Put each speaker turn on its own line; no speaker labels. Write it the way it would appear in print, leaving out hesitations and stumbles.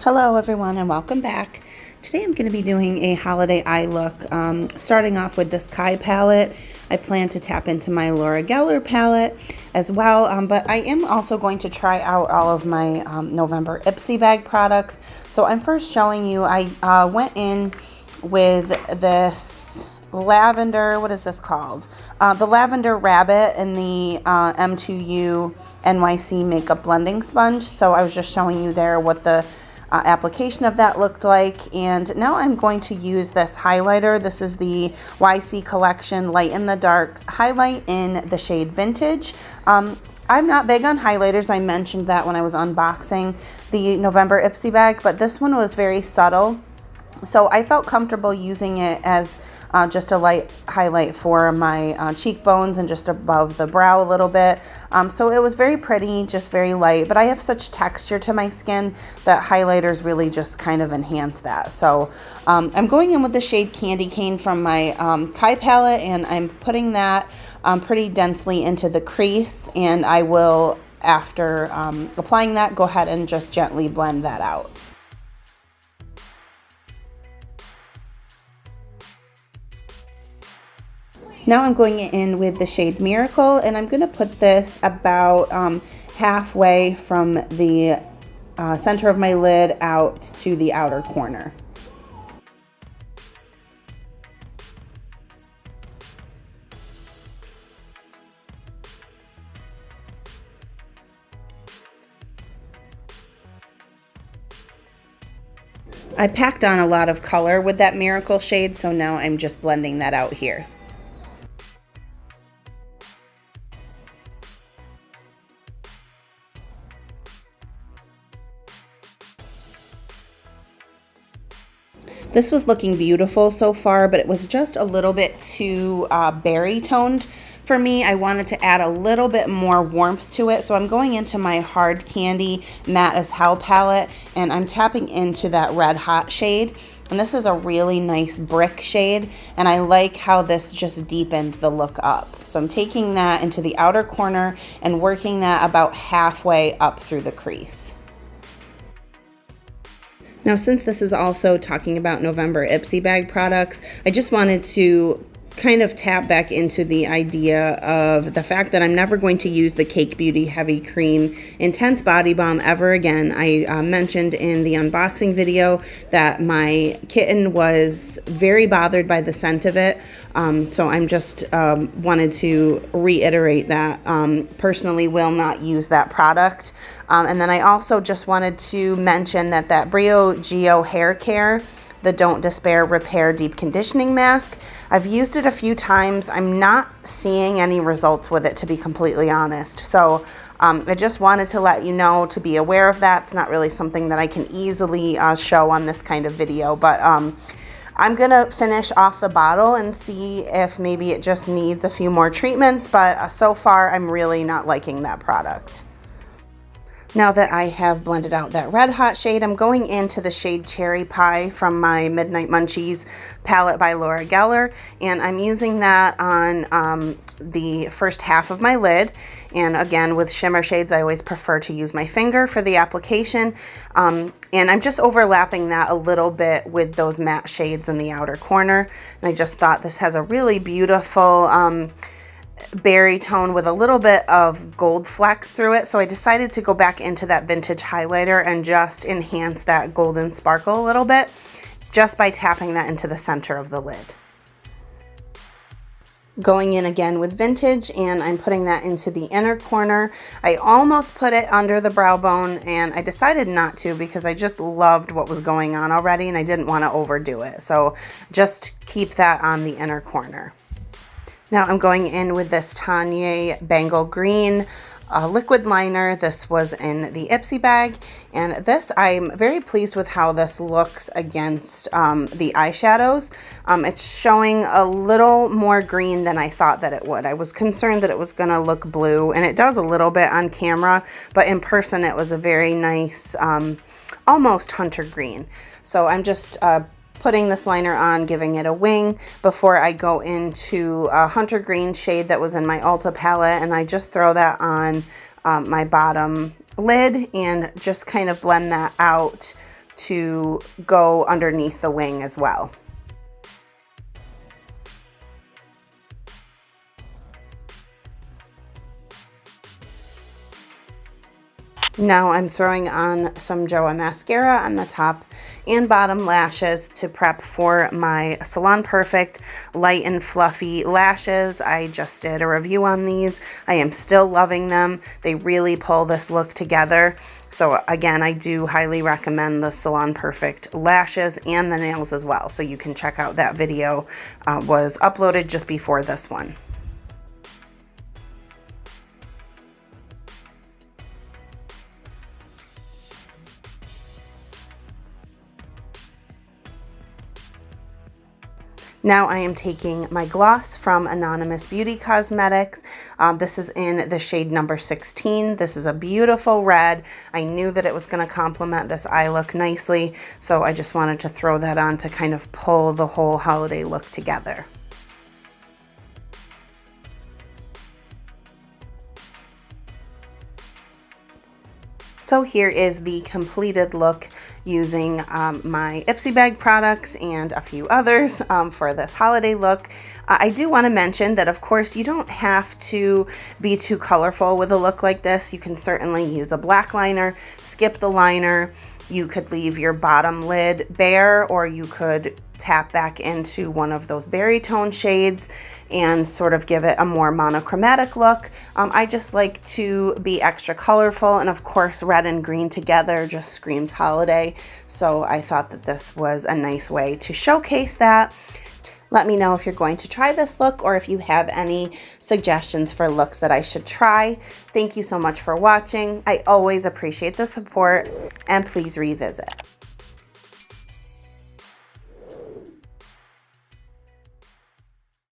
Hello everyone and welcome back. Today I'm going to be doing a holiday eye look, starting off with this Kai palette. I plan to tap into my Laura Geller palette as well, but I am also going to try out all of my November Ipsy bag products. So I'm first showing you, I went in with this lavender, what is this called? The Lavender Rabbit in the M2U NYC Makeup Blending Sponge. So I was just showing you there what the application of that looked like, and now I'm going to use this highlighter. This is the YC Collection Light in the Dark highlight in the shade Vintage. I'm not big on highlighters. I mentioned that when I was unboxing the November Ipsy bag, but this one was very subtle, so I felt comfortable using it as just a light highlight for my cheekbones and just above the brow a little bit. So it was very pretty, just very light, but I have such texture to my skin that highlighters really just kind of enhance that. So I'm going in with the shade Candy Cane from my Kai palette, and I'm putting that pretty densely into the crease, and I will, after applying that, go ahead and just gently blend that out. Now I'm going in with the shade Miracle, and I'm going to put this about halfway from the center of my lid out to the outer corner. I packed on a lot of color with that Miracle shade, so now I'm just blending that out here. This was looking beautiful so far, but it was just a little bit too berry toned for me. I wanted to add a little bit more warmth to it, so I'm going into my Hard Candy Matte as Hell palette, and I'm tapping into that Red Hot shade. And this is a really nice brick shade, and I like how this just deepened the look up. So I'm taking that into the outer corner and working that about halfway up through the crease. Now, since this is also talking about November Ipsy bag products, I just wanted to kind of tap back into the idea of the fact that I'm never going to use the Cake Beauty Heavy Cream Intense Body Balm ever again. I mentioned in the unboxing video that my kitten was very bothered by the scent of it, so I'm just wanted to reiterate that personally will not use that product. And then I also just wanted to mention that Brio Geo Hair Care, the Don't Despair Repair Deep Conditioning Mask, I've used it a few times. I'm not seeing any results with it, to be completely honest. So I just wanted to let you know to be aware of that. It's not really something that I can easily show on this kind of video, but I'm gonna finish off the bottle and see if maybe it just needs a few more treatments, but so far I'm really not liking that product. Now that I have blended out that Red Hot shade, I'm going into the shade Cherry Pie from my Midnight Munchies palette by Laura Geller, and I'm using that on the first half of my lid. And again, with shimmer shades, I always prefer to use my finger for the application, and I'm just overlapping that a little bit with those matte shades in the outer corner. And I just thought this has a really beautiful berry tone with a little bit of gold flecks through it, so I decided to go back into that Vintage highlighter and just enhance that golden sparkle a little bit just by tapping that into the center of the lid. Going in again with Vintage, and I'm putting that into the inner corner. I almost put it under the brow bone, and I decided not to because I just loved what was going on already and I didn't want to overdo it, so just keep that on the inner corner. Now I'm going in with this Tanais Bengal Green liquid liner. This was in the Ipsy bag, and this, I'm very pleased with how this looks against the eyeshadows. It's showing a little more green than I thought that it would. I was concerned that it was going to look blue, and it does a little bit on camera, but in person it was a very nice, almost hunter green. So I'm just putting this liner on, giving it a wing before I go into a hunter green shade that was in my Ulta palette, and I just throw that on my bottom lid and just kind of blend that out to go underneath the wing as well. Now I'm throwing on some Joa mascara on the top and bottom lashes to prep for my Salon Perfect light and fluffy lashes. I just did a review on these. I am still loving them. They really pull this look together. So again, I do highly recommend the Salon Perfect lashes and the nails as well. So you can check out that video, was uploaded just before this one. Now I am taking my gloss from Anonymous Beauty Cosmetics. This is in the shade number 16. This is a beautiful red. I knew that it was going to complement this eye look nicely, so I just wanted to throw that on to kind of pull the whole holiday look together. So here is the completed look using my Ipsy bag products and a few others for this holiday look. I do want to mention that, of course, you don't have to be too colorful with a look like this. You can certainly use a black liner, skip the liner. You could leave your bottom lid bare, or you could tap back into one of those berry tone shades and sort of give it a more monochromatic look. I just like to be extra colorful, and of course red and green together just screams holiday, so I thought that this was a nice way to showcase that. Let me know if you're going to try this look or if you have any suggestions for looks that I should try. Thank you so much for watching. I always appreciate the support, and please revisit.